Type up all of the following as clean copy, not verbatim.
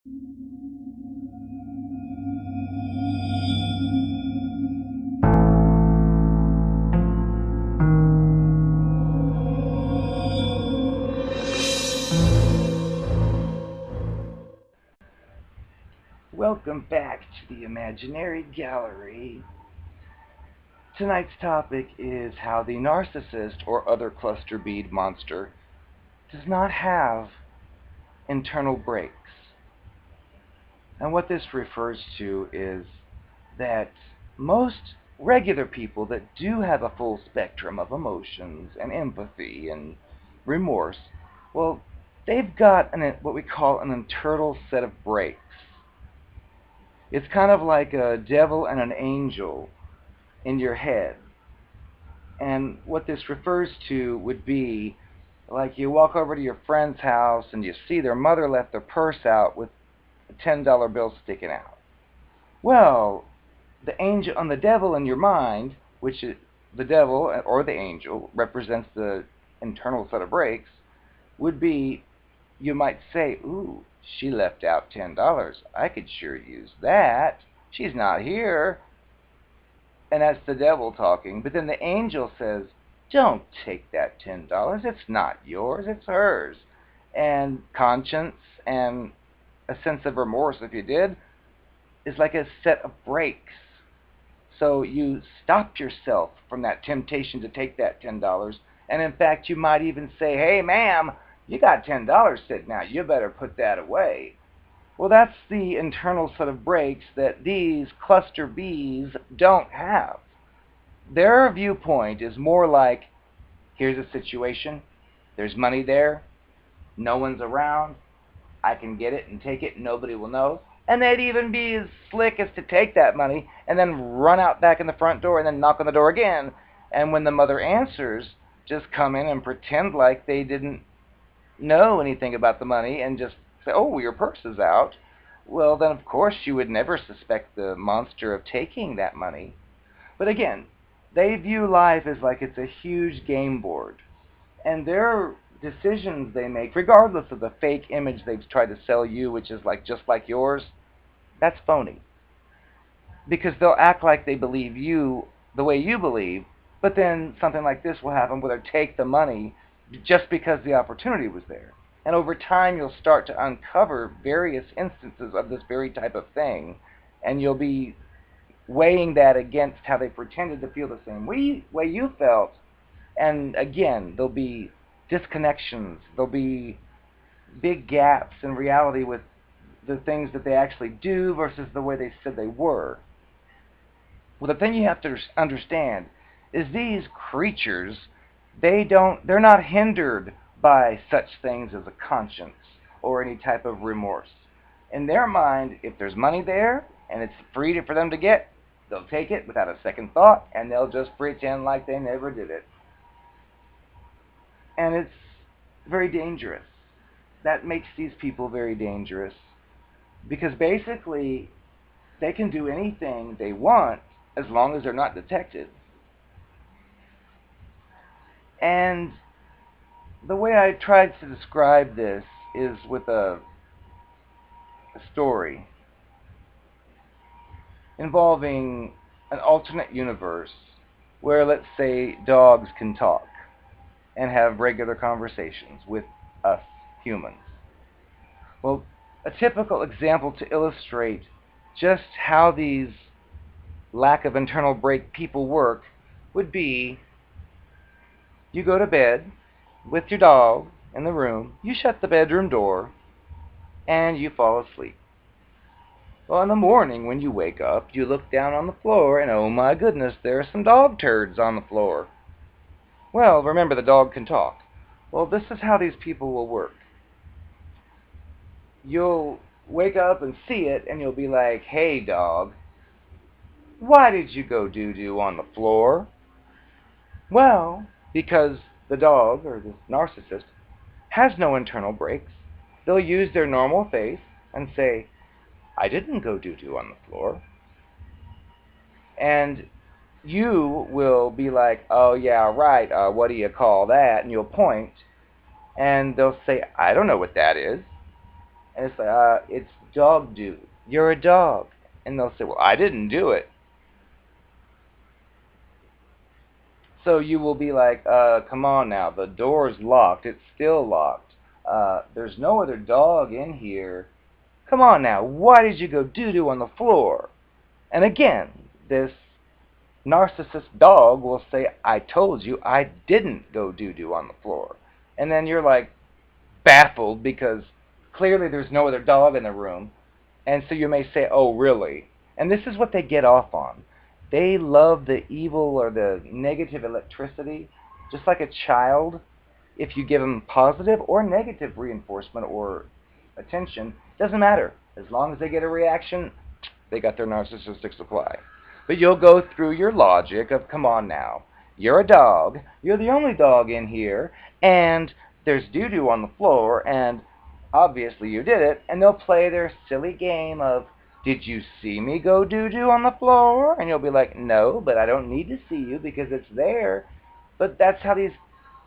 Welcome back to the Imaginary Gallery. Tonight's topic is how the narcissist or other cluster bead monster does not have internal brakes. And what this refers to is that most regular people that do have a full spectrum of emotions and empathy and remorse, well, they've got what we call an internal set of brakes. It's kind of like a devil and an angel in your head. And what this refers to would be like you walk over to your friend's house and you see their mother left their purse out with a $10 bill sticking out. Well, the angel and the devil in your mind, which is the devil or the angel represents the internal set of brakes, would be you might say, "Ooh, she left out $10. I could sure use that. She's not here." And that's the devil talking. But then the angel says, "Don't take that $10. It's not yours, it's hers." And conscience and a sense of remorse, if you did, is like a set of brakes. So you stop yourself from that temptation to take that $10. And in fact, you might even say, "Hey, ma'am, you got $10 sitting out. You better put that away." Well, that's the internal set of brakes that these cluster bees don't have. Their viewpoint is more like, here's a situation, there's money there, no one's around, I can get it and take it, nobody will know. And they'd even be as slick as to take that money and then run out back in the front door and then knock on the door again. And when the mother answers, just come in and pretend like they didn't know anything about the money and just say, "Oh, your purse is out." Well, then of course you would never suspect the monster of taking that money. But again, they view life as like it's a huge game board. And their decisions they make, regardless of the fake image they've tried to sell you, which is like just like yours, that's phony. Because they'll act like they believe you the way you believe, but then something like this will happen where they take the money just because the opportunity was there. And over time, you'll start to uncover various instances of this very type of thing, and you'll be weighing that against how they pretended to feel the same way you felt. And again, there'll be disconnections, there'll be big gaps in reality with the things that they actually do versus the way they said they were. Well, the thing you have to understand is these creatures, they're not hindered by such things as a conscience or any type of remorse. In their mind, if there's money there and it's free for them to get, they'll take it without a second thought, and they'll just pretend like they never did it. And it's very dangerous. That makes these people very dangerous because basically they can do anything they want as long as they're not detected. And the way I tried to describe this is with a story involving an alternate universe where, let's say, dogs can talk and have regular conversations with us humans. Well, a typical example to illustrate just how these lack of internal brake people work would be you go to bed with your dog in the room, you shut the bedroom door, and you fall asleep. Well, in the morning when you wake up, you look down on the floor, and oh my goodness, there are some dog turds on the floor. Well, remember the dog can talk. Well, this is how these people will work. You'll wake up and see it, and you'll be like, "Hey, dog, why did you go doo-doo on the floor?" Well, because the dog, or the narcissist, has no internal brakes. They'll use their normal face and say, "I didn't go doo-doo on the floor." And you will be like, "Oh, yeah, right, what do you call that?" And you'll point, and they'll say, "I don't know what that is." And it's like, it's dog do? You're a dog. And they'll say, well, I didn't do it. So you will be like, come on now, the door's locked. It's still locked. There's no other dog in here. Come on now, why did you go doo-doo on the floor? And again, this narcissist dog will say, I told you I didn't go doo-doo on the floor. And then you're like baffled because clearly there's no other dog in the room. And so you may say, oh, really? And this is what they get off on. They love the evil or the negative electricity, just like a child. If you give them positive or negative reinforcement or attention, doesn't matter. As long as they get a reaction, they got their narcissistic supply. But you'll go through your logic of, come on now, you're a dog, you're the only dog in here, and there's doo-doo on the floor, and obviously you did it, and they'll play their silly game of, did you see me go doo-doo on the floor? And you'll be like, no, but I don't need to see you because it's there. But that's how these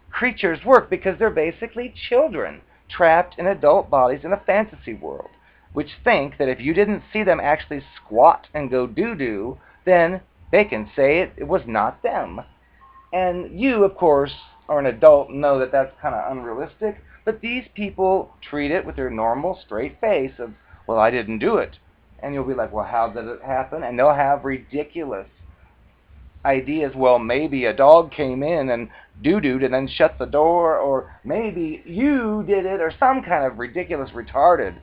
creatures work, because they're basically children trapped in adult bodies in a fantasy world, which think that if you didn't see them actually squat and go doo-doo, then they can say it was not them. And you, of course, are an adult and know that that's kind of unrealistic, but these people treat it with their normal, straight face of, well, I didn't do it. And you'll be like, well, how did it happen? And they'll have ridiculous ideas. Well, maybe a dog came in and doo-dooed and then shut the door, or maybe you did it, or some kind of ridiculous, retarded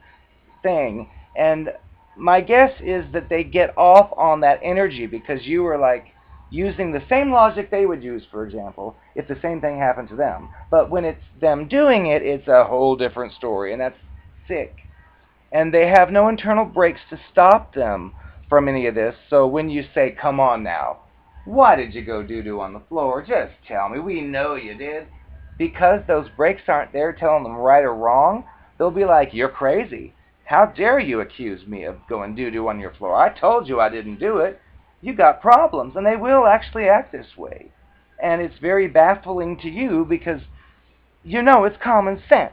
thing. And my guess is that they get off on that energy because you were like using the same logic they would use, for example, if the same thing happened to them. But when it's them doing it, it's a whole different story, and that's sick. And they have no internal brakes to stop them from any of this. So when you say, come on now, why did you go doo-doo on the floor? Just tell me. We know you did. Because those brakes aren't there telling them right or wrong, they'll be like, you're crazy. How dare you accuse me of going doo-doo on your floor? I told you I didn't do it. You got problems. And they will actually act this way. And it's very baffling to you because you know it's common sense.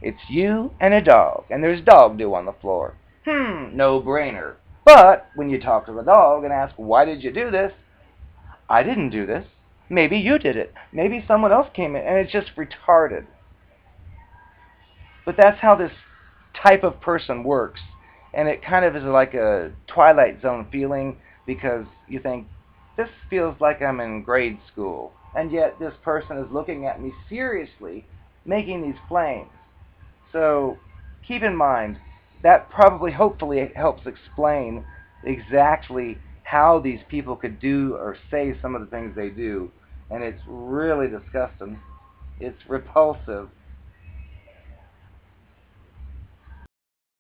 It's you and a dog, and there's dog doo on the floor. No-brainer. But when you talk to the dog and ask, why did you do this? I didn't do this. Maybe you did it. Maybe someone else came in, and it's just retarded. But that's how this type of person works. And it kind of is like a Twilight Zone feeling because you think, this feels like I'm in grade school. And yet this person is looking at me seriously, making these claims. So keep in mind, that probably, hopefully, helps explain exactly how these people could do or say some of the things they do. And it's really disgusting. It's repulsive.